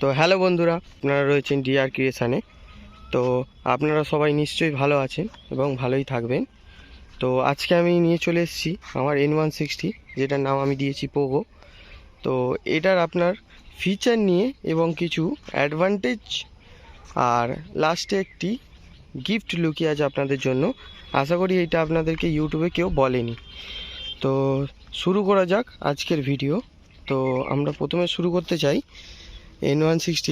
তো হ্যালো বন্ধুরা, আপনারা রয়েছেন ডিআর ক্রিয়েশানে। তো আপনারা সবাই নিশ্চয়ই ভালো আছেন এবং ভালোই থাকবেন। তো আজকে আমি নিয়ে চলে এসেছি আমার N160, যেটার নাম আমি দিয়েছি পোগো। তো এটার আপনার ফিচার নিয়ে এবং কিছু অ্যাডভান্টেজ আর লাস্টে একটি গিফট লুকিয়ে আছে আপনাদের জন্য। আশা করি এটা আপনাদেরকে ইউটিউবে কেউ বলেনি। তো শুরু করা যাক আজকের ভিডিও। তো আমরা প্রথমে শুরু করতে চাই N160।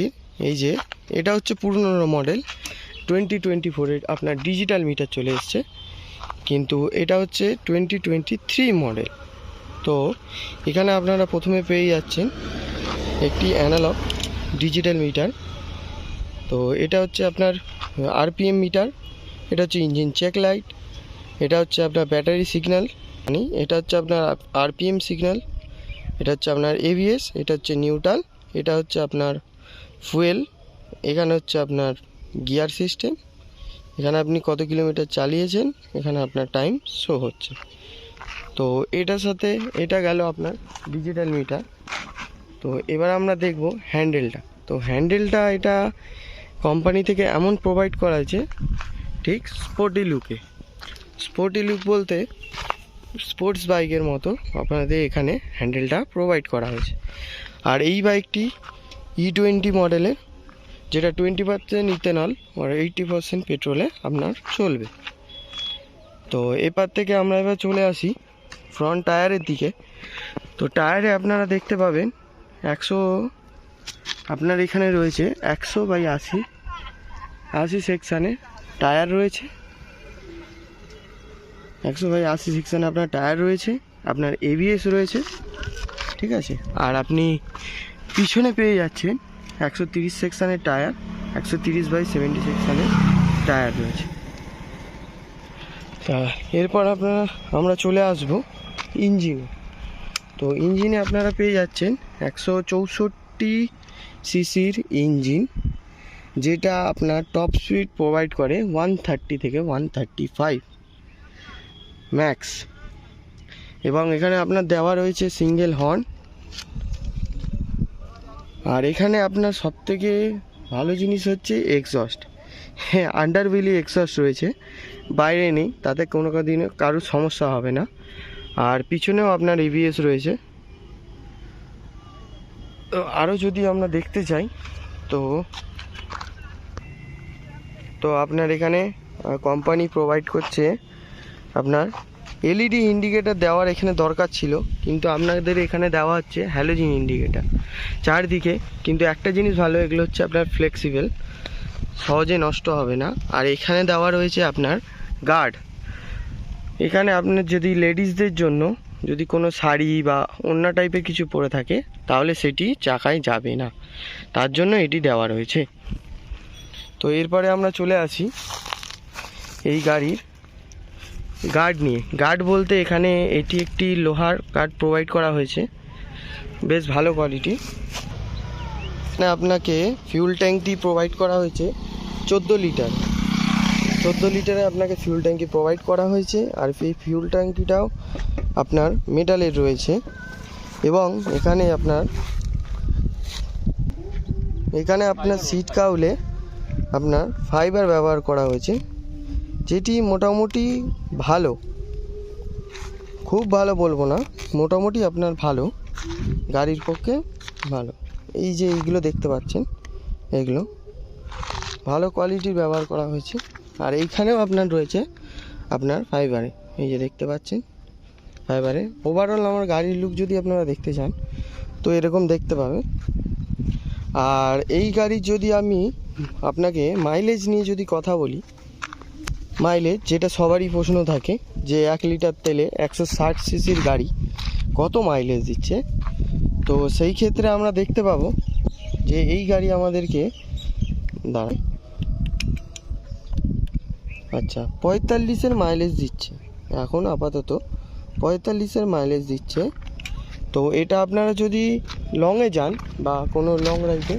এই যে এটা হচ্ছে পুরনো মডেল 2024-এর আপনার ডিজিটাল মিটার চলে এসছে, কিন্তু এটা হচ্ছে 2023 মডেল। তো এখানে আপনারা প্রথমে পেয়ে যাচ্ছেন একটি অ্যানালগ ডিজিটাল মিটার। তো এটা হচ্ছে আপনার আরপিএম মিটার, এটা হচ্ছে ইঞ্জিন চেক লাইট, এটা হচ্ছে আপনার ব্যাটারি সিগন্যাল, এটা হচ্ছে আপনার আরপিএম সিগন্যাল, এটা হচ্ছে আপনার এবিএস, এটা হচ্ছে নিউট্রাল, এটা হচ্ছে আপনার ফুয়েল, এখানে হচ্ছে আপনার গিয়ার সিস্টেম, এখানে আপনি কত কিলোমিটার চালিয়েছেন, এখানে আপনার টাইম শো হচ্ছে। তো এটার সাথে এটা গেল আপনার ডিজিটাল মিটার। তো এবার আমরা দেখব হ্যান্ডেলটা। তো হ্যান্ডেলটা এটা কোম্পানি থেকে এমন প্রোভাইড করা হয়েছে ঠিক স্পোর্টি লুকে। স্পোর্টি লুক বলতে স্পোর্টস বাইকের মতো আপনাদের এখানে হ্যান্ডেলটা প্রোভাইড করা হয়েছে। আর এই বাইকটি E20 মডেলের, যেটা 20% ইথেনল আর 80% পেট্রোলে আপনার চলবে। তো এপার থেকে আমরা এবার চলে আসি ফ্রন্ট টায়ারের দিকে। তো টায়ারে আপনারা দেখতে পাবেন 100, আপনার এখানে রয়েছে 100/80 সেকশানে টায়ার রয়েছে। 100/80 সেকশানে আপনার টায়ার রয়েছে, আপনার এবিএস রয়েছে, ঠিক আছে। আর আপনি পিছনে পেয়ে যাচ্ছেন 130 সেকশানের টায়ার, 130/70 সেকশানের টায়ার রয়েছে। তা এরপর আমরা চলে আসব ইঞ্জিনে। তো ইঞ্জিনে আপনারা পেয়ে যাচ্ছেন 164 সিসির ইঞ্জিন, যেটা আপনার টপ স্পিড প্রোভাইড করে 130 থেকে 135 ম্যাক্স। এবং এখানে আপনার দেওয়া রয়েছে সিঙ্গেল হর্ন। আর এখানে আপনার সবথেকে ভালো জিনিস হচ্ছে এক্সস্ট। হ্যাঁ, আন্ডার বিলি এক্সস্ট রয়েছে, বাইরে নেই, তাতে কোনো দিনও কারোর সমস্যা হবে না। আর পিছনেও আপনার এবিএস রয়েছে। তো আরও যদি আমরা দেখতে চাই, তো আপনার এখানে কোম্পানি প্রোভাইড করছে আপনার এলইডি ইন্ডিকেটার দেওয়ার এখানে দরকার ছিল, কিন্তু আপনাদের এখানে দেওয়া হচ্ছে হ্যালোজিন ইন্ডিকেটার চারদিকে। কিন্তু একটা জিনিস ভালো, এগুলো হচ্ছে আপনার ফ্লেক্সিবল, সহজে নষ্ট হবে না। আর এখানে দেওয়া রয়েছে আপনার গার্ড। এখানে আপনার যদি লেডিসদের জন্য যদি কোনো শাড়ি বা অন্য টাইপের কিছু পরে থাকে, তাহলে সেটি চাকায় যাবে না, তার জন্য এটি দেওয়া রয়েছে। তো এরপরে আমরা চলে আসি এই গাড়ির গার্ড নিয়ে। গার্ড বলতে এখানে এটি একটি লোহার গার্ড প্রোভাইড করা হয়েছে, বেশ ভালো কোয়ালিটি। এখানে আপনাকে ফিউল ট্যাঙ্কটি প্রোভাইড করা হয়েছে 14 লিটার। 14 লিটারে আপনাকে ফিউল ট্যাঙ্কি প্রোভাইড করা হয়েছে। আর এই ফিউল ট্যাঙ্কিটাও আপনার মেটালের রয়েছে। এবং এখানে আপনার সিট কাউলে আপনার ফাইবার ব্যবহার করা হয়েছে, যেটি মোটামুটি ভালো, খুব ভালো বলবো না, মোটামুটি আপনার ভালো, গাড়ির পক্ষে ভালো। এই যে এইগুলো দেখতে পাচ্ছেন, এগুলো ভালো কোয়ালিটির ব্যবহার করা হয়েছে। আর এইখানেও আপনার রয়েছে আপনার ফাইবারে, এই যে দেখতে পাচ্ছেন ফাইবারে। ওভারঅল আমার গাড়ির লুক যদি আপনারা দেখতে চান, তো এরকম দেখতে পাবেন। আর এই গাড়ির যদি আমি আপনাকে মাইলেজ নিয়ে যদি কথা বলি, মাইলেজ যেটা সবারই প্রশ্ন থাকে যে 1 লিটার তেলে 160 সিসির গাড়ি কত মাইলেজ দিচ্ছে। তো সেই ক্ষেত্রে আমরা দেখতে পাবো যে এই গাড়ি আমাদেরকে দাঁড়ায় 45-এর মাইলেজ দিচ্ছে, এখন আপাতত 45-এর মাইলেজ দিচ্ছে। তো এটা আপনারা যদি লংয়ে যান বা কোনো লং রাইডে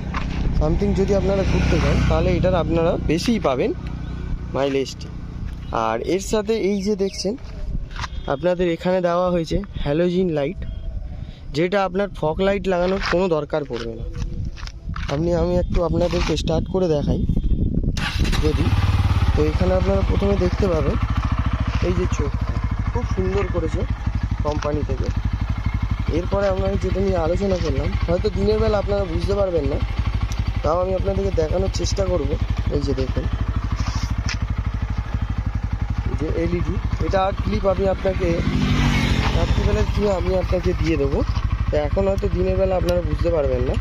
সামথিং যদি আপনারা ঘুরতে যান, তাহলে এটার আপনারা বেশিই পাবেন মাইলেজটি। আর এর সাথে এই যে দেখছেন আপনাদের এখানে দেওয়া হয়েছে হ্যালোজিন লাইট, যেটা আপনার ফগ লাইট লাগানোর কোনো দরকার পড়বে না। আমি একটু আপনাদেরকে স্টার্ট করে দেখাই যদি। তো এখানে আপনারা প্রথমে দেখতে পাবেন এই যে চোখ খুব সুন্দর করেছে কোম্পানি থেকে। এরপরে আমরা যেটা নিয়ে আলোচনা করলাম, হয়তো দিনের বেলা আপনারা বুঝতে পারবেন না, তাও আমি আপনাদেরকে দেখানোর চেষ্টা করব। এই যে দেখুন, যে এলইডি, এটা ক্লিপ আমি আপনাকে রাত্রিবেলার ক্লিপ আমি আপনাকে দিয়ে দেবো। তো এখন হয়তো দিনের বেলা আপনারা বুঝতে পারবেন না।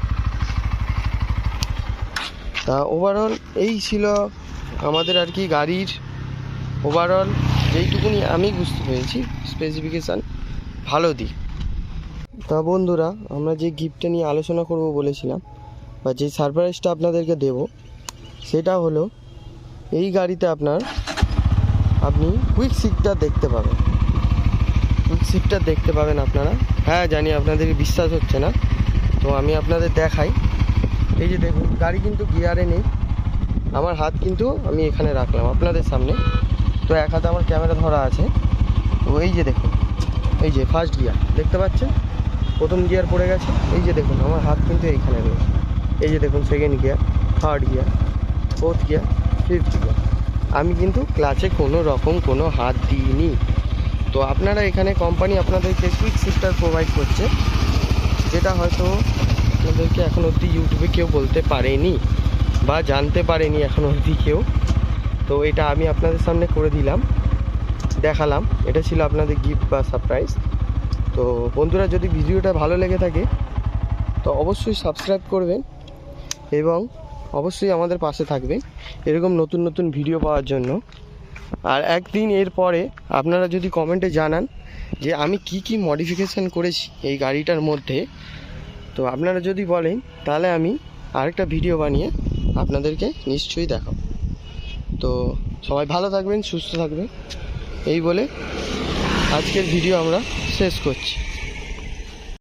তা ওভারঅল এই ছিল আমাদের আর কি গাড়ির ওভারঅল যেইটুকুনি আমি বুঝতে পেরেছি স্পেসিফিকেশান ভালো দিক। তা বন্ধুরা, আমরা যে গিফটটা নিয়ে আলোচনা করব বলেছিলাম বা যে সারপ্রাইজটা আপনাদেরকে দেব, সেটা হলো এই গাড়িতে আপনি কুইক শিফটার দেখতে পাবেন। কুইক শিফটার দেখতে পাবেন আপনারা। হ্যাঁ জানি আপনাদের বিশ্বাস হচ্ছে না, তো আমি আপনাদের দেখাই। এই যে দেখুন, গাড়ি কিন্তু গিয়ারে নেই। আমার হাত কিন্তু আমি এখানে রাখলাম আপনাদের সামনে, তো এক হাতে আমার ক্যামেরা ধরা আছে। তো এই যে দেখুন, এই যে ফার্স্ট গিয়ার দেখতে পাচ্ছেন, প্রথম গিয়ার পড়ে গেছে। এই যে দেখুন, আমার হাত কিন্তু এইখানে রয়েছে। এই যে দেখুন, second gear, third gear, fourth gear, fifth gear. আমি কিন্তু ক্লাচে কোনো রকম কোনো হাত দিইনি। তো আপনারা এখানে কোম্পানি আপনাদেরকে কুইক শিফটার প্রোভাইড করছে, যেটা হয়তো আপনাদেরকে এখন অবধি ইউটিউবে কেউ বলতে পারেনি বা জানতে পারেনি এখন অবধি কেউ। তো এটা আমি আপনাদের সামনে করে দিলাম, দেখালাম। এটা ছিল আপনাদের গিফট বা সারপ্রাইজ। তো বন্ধুরা, যদি ভিডিওটা ভালো লেগে থাকে তো অবশ্যই সাবস্ক্রাইব করবেন এবং অবশ্যই আমাদের পাশে থাকবেন এরকম নতুন নতুন ভিডিও পাওয়ার জন্য। আর একদিন এরপরে আপনারা যদি কমেন্টে জানান যে আমি কি কি মডিফিকেশান করেছি এই গাড়িটার মধ্যে, তো আপনারা যদি বলেন তাহলে আমি আরেকটা ভিডিও বানিয়ে আপনাদেরকে নিশ্চয়ই দেখাবো। তো সবাই ভালো থাকবেন, সুস্থ থাকবেন, এই বলে আজকের ভিডিও আমরা শেষ করছি।